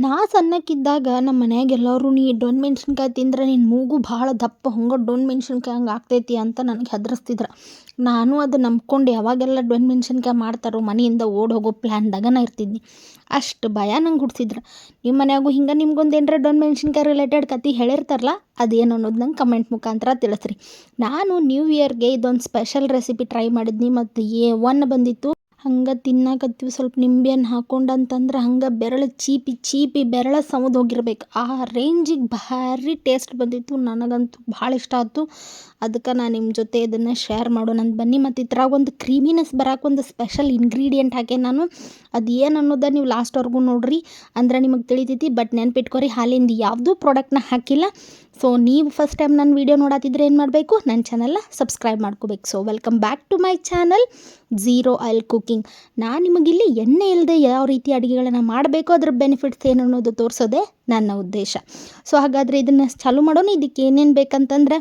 ನಾ ಸಣ್ಣಕ್ಕಿದ್ದಾಗ ನಮ್ಮ ಮನ್ಯಾಗ ಎಲ್ಲರೂ ನೀ ಡೊಣ್ ಮೆಣ್ಸಿನ್ಕಾಯಿ ತಿಂದ್ರೆ ನಿನ್ನ ಮೂಗು ಭಾಳ ದಪ್ಪ ಹಂಗೆ ಡೊಣ್ ಮೆಣ್ಸಿನ್ಕಾಯಿ ಹಂಗೆ ಆಗ್ತೈತಿ ಅಂತ ನನಗೆ ಹೆದರಿಸ್ತಿದ್ರು. ನಾನು ಅದು ನಂಬ್ಕೊಂಡು ಯಾವಾಗೆಲ್ಲ ಡೊಣ್ ಮೆಣ್ಸಿನ್ಕಾಯಿ ಮಾಡ್ತಾರೋ ಮನೆಯಿಂದ ಓಡಿ ಹೋಗೋ ಪ್ಲ್ಯಾನ್ದಾಗನ ಇರ್ತಿದ್ನಿ. ಅಷ್ಟು ಭಯ ನಂಗೆ ಹುಡ್ಸಿದ್ರು. ನಿಮ್ಮ ಮನ್ಯಾಗೂ ಹಿಂಗೆ ನಿಮ್ಗೊಂದು ಏನರ ಡೊಣ್ ಮೆಣ್ಸಿನ್ಕಾಯಿ ರಿಲೇಟೆಡ್ ಕತೆ ಹೇಳಿರ್ತಾರಲ್ಲ, ಅದೇನು ಅನ್ನೋದು ನಂಗೆ ಕಮೆಂಟ್ ಮುಖಾಂತರ ತಿಳಿಸ್ರಿ. ನಾನು ನ್ಯೂ ಇಯರ್ಗೆ ಇದೊಂದು ಸ್ಪೆಷಲ್ ರೆಸಿಪಿ ಟ್ರೈ ಮಾಡಿದ್ನಿ ಮತ್ತು ಒನ್ ಬಂದಿತ್ತು. ಹಂಗೆ ತಿನ್ನಾಕತ್ತೀವಿ ಸ್ವಲ್ಪ ನಿಂಬೆಹಣ್ಣು ಹಾಕ್ಕೊಂಡು ಅಂತಂದ್ರೆ ಹಂಗೆ ಬೆರಳು ಚೀಪಿ ಬೆರಳು ಸವದು ಹೋಗಿರ್ಬೇಕು ಆ ರೇಂಜಿಗೆ ಭಾರಿ ಟೇಸ್ಟ್ ಬಂದಿತ್ತು. ನನಗಂತೂ ಭಾಳ ಇಷ್ಟ ಆಯ್ತು. ಅದಕ್ಕೆ ನಾನು ನಿಮ್ಮ ಜೊತೆ ಇದನ್ನು ಶೇರ್ ಮಾಡೋಣ ಅಂತ ಬನ್ನಿ. ಮತ್ತು ಇದ್ರಾಗ ಒಂದು ಕ್ರೀಮಿನೆಸ್ ಬರೋಕೆ ಒಂದು ಸ್ಪೆಷಲ್ ಇಂಗ್ರೀಡಿಯೆಂಟ್ ಹಾಕಿ ನಾನು ಅದು ಏನು ಅನ್ನೋದು ನೀವು ಲಾಸ್ಟ್ವರೆಗೂ ನೋಡ್ರಿ, ಅಂದ್ರೆ ನಿಮಗೆ ತಿಳಿತೈತಿ. ಬಟ್ ನೆನ್ಪಿಟ್ಕೊರಿ, ಹಾಲಿಂದ ಯಾವುದೂ ಪ್ರಾಡಕ್ಟ್ನ ಹಾಕಿಲ್ಲ. ಸೊ ನೀವು ಫಸ್ಟ್ ಟೈಮ್ ನನ್ನ ವೀಡಿಯೋ ನೋಡತ್ತಿದ್ರೆ ಏನು ಮಾಡಬೇಕು, ನನ್ನ ಚಾನಲ್ನ ಸಬ್ಸ್ಕ್ರೈಬ್ ಮಾಡ್ಕೋಬೇಕು. So welcome back to my channel zero oil cooking. ನಾನು ನಿಮಗಿಲ್ಲಿ ಎಣ್ಣೆ ಇಲ್ಲದೆ ಯಾವ ರೀತಿ ಅಡುಗೆಗಳನ್ನು ಮಾಡಬೇಕು, ಅದ್ರ ಬೆನಿಫಿಟ್ಸ್ ಏನು ಅನ್ನೋದು ತೋರಿಸೋದೇ ನನ್ನ ಉದ್ದೇಶ. ಸೊ ಹಾಗಾದರೆ ಇದನ್ನು ಚಾಲೂ ಮಾಡೋಣ. ಇದಕ್ಕೆ ಏನೇನು ಬೇಕಂತಂದ್ರೆ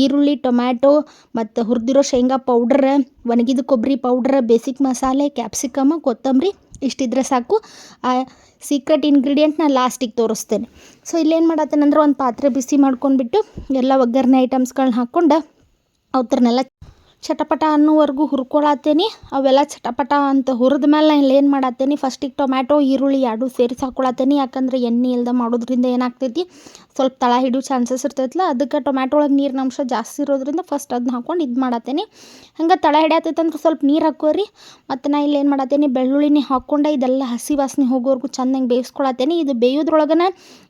ಈರುಳ್ಳಿ, ಟೊಮ್ಯಾಟೊ ಮತ್ತು ಹುರಿದಿರೋ ಶೇಂಗಾ ಪೌಡ್ರ್, ಒಣಗಿದ ಕೊಬ್ಬರಿ ಪೌಡ್ರ್, ಬೇಸಿಕ್ ಮಸಾಲೆ, ಕ್ಯಾಪ್ಸಿಕಮ್, ಕೊತ್ತಂಬರಿ ಇಷ್ಟಿದ್ರೆ ಸಾಕು. ಆ ಸೀಕ್ರೆಟ್ ಇಂಗ್ರೀಡಿಯೆಂಟ್ನ ಲಾಸ್ಟಿಗೆ ತೋರಿಸ್ತೇನೆ. ಸೊ ಇಲ್ಲೇನು ಮಾಡತ್ತೇನೆಂದ್ರೆ ಒಂದು ಪಾತ್ರೆ ಬಿಸಿ ಮಾಡ್ಕೊಂಡ್ಬಿಟ್ಟು ಎಲ್ಲ ಒಗ್ಗರಣೆ ಐಟಮ್ಸ್ಗಳನ್ನ ಹಾಕ್ಕೊಂಡು ಅವ್ರನ್ನೆಲ್ಲ ಚಟಪಟ ಅನ್ನೋವರೆಗೂ ಹುರ್ಕೊಳತ್ತೇನೆ. ಅವೆಲ್ಲ ಚಟಪಟ ಅಂತ ಹುರಿದ ಮೇಲೆ ನಾನು ಏನು ಮಾಡತ್ತೇನೆ, ಫಸ್ಟಿಗೆ ಟೊಮ್ಯಾಟೊ, ಈರುಳ್ಳಿ ಎರಡೂ ಸೇರಿಸಿ ಹಾಕ್ಕೊಳತ್ತೇನೆ. ಯಾಕಂದರೆ ಎಣ್ಣೆ ಇಲ್ಲದೆ ಮಾಡೋದ್ರಿಂದ ಏನಾಗ್ತೈತಿ, ಸ್ವಲ್ಪ ತಳ ಹಿಡಿಯೋ ಚಾನ್ಸಸ್ ಇರ್ತೈತಲ್ಲ, ಅದಕ್ಕೆ ಟೊಮ್ಯಾಟೊ ಒಳಗೆ ನೀರಿನ ಅಂಶ ಜಾಸ್ತಿ ಇರೋದ್ರಿಂದ ಫಸ್ಟ್ ಅದನ್ನ ಹಾಕ್ಕೊಂಡು ಇದು ಮಾಡತ್ತೇನೆ. ಹಂಗೆ ತಳ ಹಿಡಿಯತ್ತೈತೆ ಅಂದ್ರೆ ಸ್ವಲ್ಪ ನೀರು ಹಾಕೋರಿ. ಮತ್ತು ನಾನು ಇಲ್ಲಿ ಏನು ಮಾಡತ್ತೇನೆ, ಬೆಳ್ಳುಳ್ಳಿನೇ ಹಾಕ್ಕೊಂಡು ಇದೆಲ್ಲ ಹಸಿ ವಾಸನೆ ಹೋಗೋವರೆಗೂ ಚೆಂದಂಗೆ ಬೇಯಿಸ್ಕೊಳತ್ತೇನೆ. ಇದು ಬೇಯೋದ್ರೊಳಗನ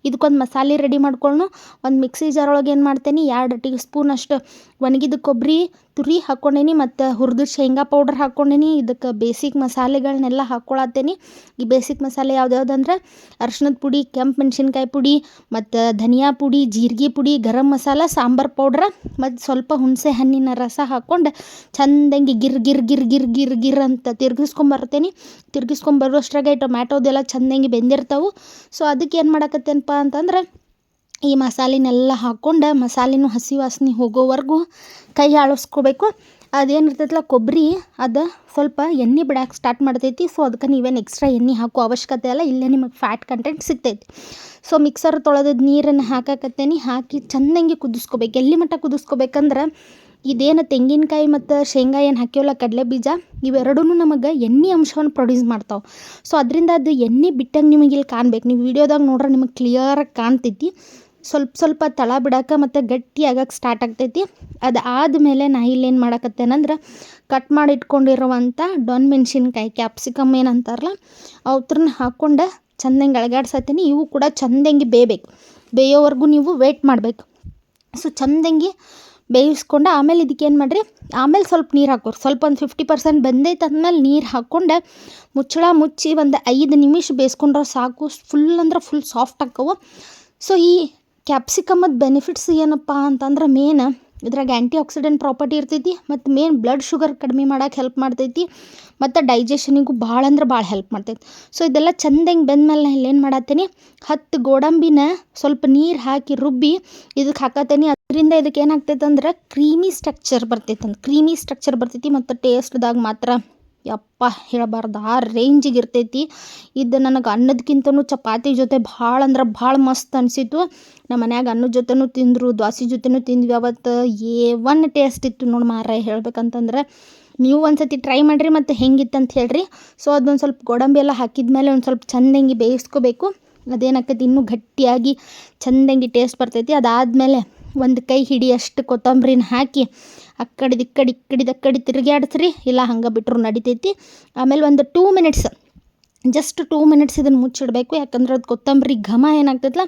ಇದಕ್ಕೊಂದು ಮಸಾಲೆ ರೆಡಿ ಮಾಡ್ಕೊಂಡು ಒಂದು ಮಿಕ್ಸಿ ಜಾರ್ ಒಳಗೆ ಏನು ಮಾಡ್ತೇನೆ, 2 ಟೀ ಸ್ಪೂನ್ ಅಷ್ಟು ಒಣಗಿದ ಕೊಬ್ಬರಿ ತುರಿ ಹಾಕ್ಕೊಂಡೇನಿ ಮತ್ತು ಹುರಿದು ಶೇಂಗಾ ಪೌಡರ್ ಹಾಕ್ಕೊಂಡೇನಿ. ಇದಕ್ಕೆ ಬೇಸಿಕ್ ಮಸಾಲೆಗಳನ್ನೆಲ್ಲ ಹಾಕ್ಕೊಳತ್ತೇನೆ. ಈ ಬೇಸಿಕ್ ಮಸಾಲೆ ಯಾವ್ದ್ಯಾವ್ದಂದ್ರೆ ಅರ್ಶಿಣದ ಪುಡಿ, ಕೆಂಪು ಮೆಣಸಿನ್ಕಾಯಿ ಪುಡಿ, ಮತ್ತು ಧನಿಯಾ ಪುಡಿ, ಜೀರಿಗೆ ಪುಡಿ, ಗರಂ ಮಸಾಲ, ಸಾಂಬಾರು ಪೌಡ್ರ ಮತ್ತು ಸ್ವಲ್ಪ ಹುಣಸೆ ಹಣ್ಣಿನ ರಸ ಹಾಕ್ಕೊಂಡು ಚೆಂದಂಗೆ ಗಿರ್ ಅಂತ ತಿರ್ಗಿಸ್ಕೊಂಬರುವಷ್ಟ್ರಾಗೆ ಟೊಮ್ಯಾಟೋದೆಲ್ಲ ಚೆಂದಂಗೆ ಬೆಂದಿರ್ತಾವೆ. ಸೊ ಅದಕ್ಕೆ ಏನು ಮಾಡಕತ್ತೇನಪ್ಪ ಅಂತಂದ್ರೆ ಈ ಮಸಾಲೆನೆಲ್ಲ ಹಾಕ್ಕೊಂಡು ಮಸಾಲೆನೂ ಹಸಿ ವಾಸನೆ ಹೋಗೋವರೆಗೂ ಕೈ ಆಳಿಸ್ಕೋಬೇಕು. ಅದೇನಿರ್ತೈತಲ್ಲ ಕೊಬ್ಬರಿ, ಅದು ಸ್ವಲ್ಪ ಎಣ್ಣೆ ಬಿಡೋಕೆ ಸ್ಟಾರ್ಟ್ ಮಾಡ್ತೈತಿ. ಸೊ ಅದಕ್ಕೆ ನೀವೇನು ಎಕ್ಸ್ಟ್ರಾ ಎಣ್ಣೆ ಹಾಕೋ ಅವಶ್ಯಕತೆ ಇಲ್ಲ, ಇಲ್ಲೇ ನಿಮಗೆ ಫ್ಯಾಟ್ ಕಂಟೆಂಟ್ ಸಿಗ್ತೈತಿ. ಸೊ ಮಿಕ್ಸರ್ ತೊಳೆದಿದ್ದು ನೀರನ್ನು ಹಾಕಕತ್ತೇನೆ. ಹಾಕಿ ಚೆಂದಂಗೆ ಕುದಿಸ್ಕೋಬೇಕು. ಎಲ್ಲಿ ಮಟ್ಟ ಕುದಿಸ್ಕೋಬೇಕಂದ್ರೆ ಇದೇನು ತೆಂಗಿನಕಾಯಿ ಮತ್ತು ಶೇಂಗಾ ಏನು ಹಾಕ್ಯವಲ್ಲ, ಕಡಲೆ ಬೀಜ, ಇವೆರಡೂ ನಮಗೆ ಎಣ್ಣೆ ಅಂಶವನ್ನು ಪ್ರೊಡ್ಯೂಸ್ ಮಾಡ್ತಾವೆ. ಸೊ ಅದರಿಂದ ಅದು ಎಣ್ಣೆ ಬಿಟ್ಟಂಗೆ ನಿಮಗೆ ಇಲ್ಲಿ ಕಾಣ್ಬೇಕು. ನೀವು ವೀಡಿಯೋದಾಗ ನೋಡ್ರೆ ನಿಮಗೆ ಕ್ಲಿಯರಾಗಿ ಕಾಣ್ತೈತಿ. ಸ್ವಲ್ಪ ತಳ ಬಿಡೋಕೆ ಮತ್ತು ಗಟ್ಟಿ ಆಗಕ್ಕೆ ಸ್ಟಾರ್ಟ್ ಆಗ್ತೈತಿ. ಅದು ಆದಮೇಲೆ ನಾ ಇಲ್ಲೇನು ಮಾಡಕತ್ತೇನಂದ್ರೆ ಕಟ್ ಮಾಡಿ ಇಟ್ಕೊಂಡಿರುವಂಥ ಡೊಣ್ ಮೆಣ್ಸಿನ್ಕಾಯಿ, ಕ್ಯಾಪ್ಸಿಕಮ್ ಏನಂತಾರಲ್ಲ, ಅವ್ರನ್ನ ಹಾಕ್ಕೊಂಡು ಚೆಂದಂಗೆ ಅಳಗಾಡ್ಸತ್ತೀನಿ. ಇವು ಕೂಡ ಚೆಂದಂಗೆ ಬೇಯೋವರೆಗೂ ನೀವು ವೇಟ್ ಮಾಡಬೇಕು. ಸೊ ಚೆಂದಂಗೆ ಬೇಯಿಸ್ಕೊಂಡು ಆಮೇಲೆ ಇದಕ್ಕೇನು ಮಾಡಿರಿ, ಆಮೇಲೆ ಸ್ವಲ್ಪ ನೀರು ಹಾಕೋರಿ. ಸ್ವಲ್ಪ ಒಂದು 50% ಬೆಂದೈತೆ ಅಂದಮೇಲೆ ನೀರು ಹಾಕ್ಕೊಂಡು ಮುಚ್ಚಳ ಮುಚ್ಚಿ ಒಂದು 5 ನಿಮಿಷ ಬೇಯಿಸ್ಕೊಂಡ್ರೆ ಸಾಕು. Full soft ಆಕ್ಕವು. ಸೊ ಈ ಕ್ಯಾಪ್ಸಿಕಮದ ಬೆನಿಫಿಟ್ಸ್ ಏನಪ್ಪ ಅಂತಂದ್ರೆ ಮೇನ್ ಇದ್ರಾಗ ಆ್ಯಂಟಿ ಆಕ್ಸಿಡೆಂಟ್ ಪ್ರಾಪರ್ಟಿ ಇರ್ತೈತಿ ಮತ್ತು ಮೇನ್ ಬ್ಲಡ್ ಶುಗರ್ ಕಡಿಮೆ ಮಾಡೋಕೆ ಹೆಲ್ಪ್ ಮಾಡ್ತೈತಿ ಮತ್ತು ಡೈಜೆಷನಿಗೂ ಭಾಳ ಅಂದ್ರೆ ಭಾಳ ಹೆಲ್ಪ್ ಮಾಡ್ತೈತಿ. ಸೊ ಇದೆಲ್ಲ ಚೆಂದಂಗೆ ಬೆಂದಮೇಲೆ ನಾನು ಇಲ್ಲೇನು ಮಾಡತ್ತೀನಿ, 10 ಗೋಡಂಬಿನ ಸ್ವಲ್ಪ ನೀರು ಹಾಕಿ ರುಬ್ಬಿ ಇದಕ್ಕೆ ಹಾಕತ್ತೀನಿ. ಅದರಿಂದ ಇದಕ್ಕೆ ಏನಾಗ್ತೈತೆ ಅಂದ್ರೆ ಕ್ರೀಮಿ ಸ್ಟ್ರಕ್ಚರ್ ಬರ್ತೈತಿ ಮತ್ತು ಟೇಸ್ಟ್ದಾಗ ಮಾತ್ರ ಯಪ್ಪ ಹೇಳಬಾರ್ದು ಆ ರೇಂಜಿಗೆ ಇರ್ತೈತಿ. ಇದು ನನಗೆ ಅನ್ನದಕ್ಕಿಂತನೂ ಚಪಾತಿ ಜೊತೆ ಭಾಳ ಅಂದ್ರೆ ಭಾಳ ಮಸ್ತ್ ಅನಿಸಿತು. ನಮ್ಮ ಮನ್ಯಾಗ ಅನ್ನದ ಜೊತೆನೂ ತಿಂದರು, ದ್ವಾಸೆ ಜೊತೆನೂ ತಿಂದ್ವಿ. ಅವತ್ತು ಒನ್ ಟೇಸ್ಟ್ ಇತ್ತು ನೋಡಿ ಮಾರ್ರೆ ಹೇಳ್ಬೇಕಂತಂದ್ರೆ. ನೀವು ಒಂದು ಸತಿ ಟ್ರೈ ಮಾಡಿರಿ ಮತ್ತು ಹೆಂಗಿತ್ತಂತ ಹೇಳ್ರಿ. ಸೊ ಅದೊಂದು ಸ್ವಲ್ಪ ಗೋಡಂಬಿ ಎಲ್ಲ ಹಾಕಿದ್ಮೇಲೆ ಒಂದು ಸ್ವಲ್ಪ ಚೆಂದಂಗೆ ಬೇಯಿಸ್ಕೋಬೇಕು. ಅದೇನಾಕೈತಿ ಇನ್ನೂ ಗಟ್ಟಿಯಾಗಿ ಚೆಂದಂಗೆ ಟೇಸ್ಟ್ ಬರ್ತೈತಿ. ಅದಾದಮೇಲೆ ಒಂದು ಕೈ ಹಿಡಿಯಷ್ಟು ಕೊತ್ತಂಬರಿನ ಹಾಕಿ ಆ ಕಡೆ ತಿರುಗಾಡಿಸ್ರಿ, ಇಲ್ಲ ಹಂಗೆ ಬಿಟ್ಟರು ನಡಿತೈತಿ. ಆಮೇಲೆ ಒಂದು 2 ಮಿನಿಟ್ಸ್, ಜಸ್ಟ್ 2 ಮಿನಿಟ್ಸ್ ಇದನ್ನು ಮುಚ್ಚಿಡಬೇಕು. ಯಾಕಂದ್ರೆ ಅದು ಕೊತ್ತಂಬರಿ ಘಮ ಏನಾಗ್ತೈತಲ್ಲ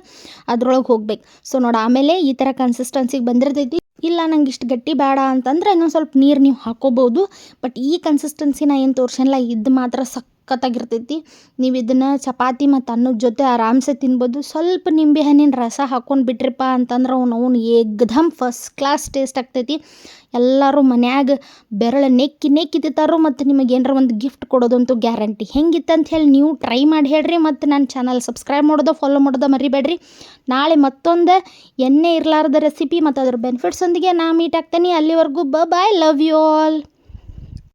ಅದ್ರೊಳಗೆ ಹೋಗ್ಬೇಕು. ಸೊ ನೋಡಿ ಆಮೇಲೆ ಈ ಥರ ಕನ್ಸಿಸ್ಟೆನ್ಸಿಗೆ ಬಂದಿರ್ತೈತಿ. ಇಲ್ಲ ನಂಗೆ ಇಷ್ಟು ಗಟ್ಟಿ ಬೇಡ ಅಂತಂದ್ರೆ ಇನ್ನೊಂದು ಸ್ವಲ್ಪ ನೀರು ನೀವು ಹಾಕ್ಕೋಬೋದು. ಬಟ್ ಈ ಕನ್ಸಿಸ್ಟೆನ್ಸಿನ ಏನು ತೋರಿಸಲ್ಲ, ಇದು ಮಾತ್ರ ಸಖತ್ತಾಗಿರ್ತೈತಿ. ನೀವು ಇದನ್ನು ಚಪಾತಿ ಮತ್ತು ಅನ್ನದ ಜೊತೆ ಆರಾಮ್ಸೆ ತಿನ್ಬೋದು. ಸ್ವಲ್ಪ ನಿಂಬೆ ಹಣ್ಣಿನ ರಸ ಹಾಕ್ಕೊಂಡು ಬಿಟ್ರಿಪ್ಪ ಅಂತಂದ್ರೆ ಅವ್ನು ಏಕ್ದಮ್ ಫಸ್ಟ್ ಕ್ಲಾಸ್ ಟೇಸ್ಟ್ ಆಗ್ತೈತಿ. ಎಲ್ಲರೂ ಮನ್ಯಾಗ ಬೆರಳು ನೆಕ್ಕಿ ತಿಂತಾರೋ ಮತ್ತು ನಿಮಗೆ ಏನಾರ ಒಂದು ಗಿಫ್ಟ್ ಕೊಡೋದಂತೂ ಗ್ಯಾರಂಟಿ. ಹೆಂಗಿತ್ತಂತ ಹೇಳಿ ನೀವು ಟ್ರೈ ಮಾಡಿ ಹೇಳ್ರಿ. ಮತ್ತು ನನ್ನ ಚಾನಲ್ ಸಬ್ಸ್ಕ್ರೈಬ್ ಮಾಡೋದು ಫಾಲೋ ಮಾಡೋದು ಮರಿಬೇಡ್ರಿ. ನಾಳೆ ಮತ್ತೊಂದು ಎಣ್ಣೆ ಇರಲಾರ್ದ ರೆಸಿಪಿ ಮತ್ತು ಅದ್ರ ಬೆನಿಫಿಟ್ಸ್ ಒಂದಿಗೆ ನಾ ಮೀಟ್ ಆಗ್ತೇನೆ. ಅಲ್ಲಿವರೆಗೂ ಬಾಯ್, ಲವ್ ಯು ಆಲ್.